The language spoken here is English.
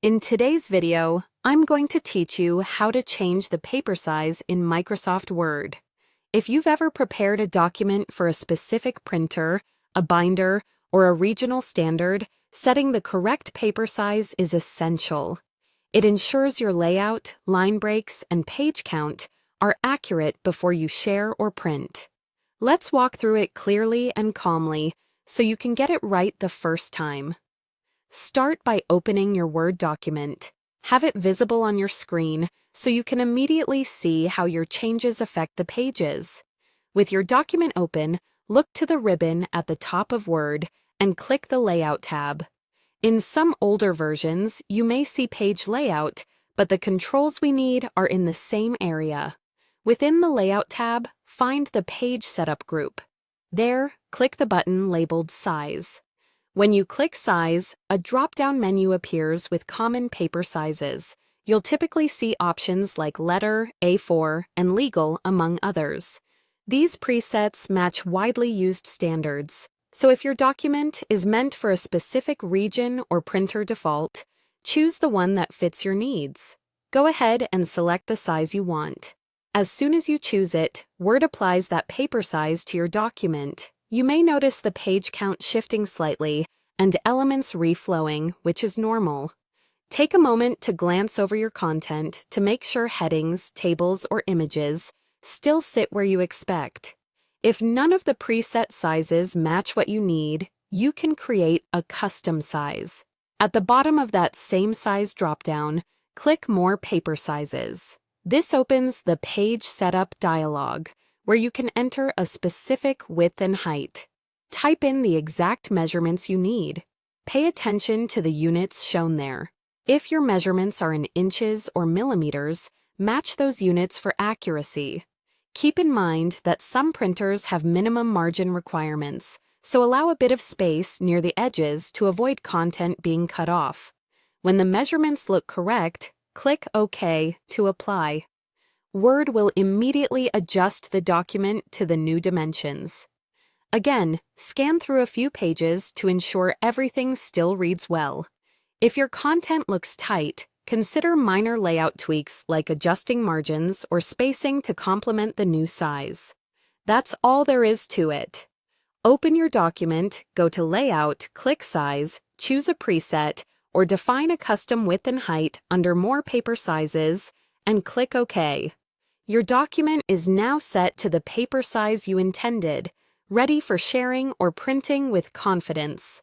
In today's video, I'm going to teach you how to change the paper size in Microsoft Word. If you've ever prepared a document for a specific printer, a binder, or a regional standard, setting the correct paper size is essential. It ensures your layout, line breaks, and page count are accurate before you share or print. Let's walk through it clearly and calmly so you can get it right the first time. Start by opening your Word document. Have it visible on your screen so you can immediately see how your changes affect the pages. With your document open, look to the ribbon at the top of Word and click the Layout tab. In some older versions, you may see Page Layout, but the controls we need are in the same area. Within the Layout tab, find the Page Setup group. There, click the button labeled Size. When you click Size, a drop-down menu appears with common paper sizes. You'll typically see options like Letter, A4, and Legal, among others. These presets match widely used standards, so if your document is meant for a specific region or printer default, choose the one that fits your needs. Go ahead and select the size you want. As soon as you choose it, Word applies that paper size to your document. You may notice the page count shifting slightly and elements reflowing, which is normal. Take a moment to glance over your content to make sure headings, tables, or images still sit where you expect. If none of the preset sizes match what you need, you can create a custom size. At the bottom of that same size dropdown, click More Paper Sizes. This opens the Page Setup dialog, where you can enter a specific width and height. Type in the exact measurements you need. Pay attention to the units shown there. If your measurements are in inches or millimeters, match those units for accuracy. Keep in mind that some printers have minimum margin requirements, so allow a bit of space near the edges to avoid content being cut off. When the measurements look correct, click OK to apply. Word will immediately adjust the document to the new dimensions. Again, scan through a few pages to ensure everything still reads well. If your content looks tight, consider minor layout tweaks like adjusting margins or spacing to complement the new size. That's all there is to it. Open your document, go to Layout, click Size, choose a preset, or define a custom width and height under More Paper Sizes, and click OK. Your document is now set to the paper size you intended, ready for sharing or printing with confidence.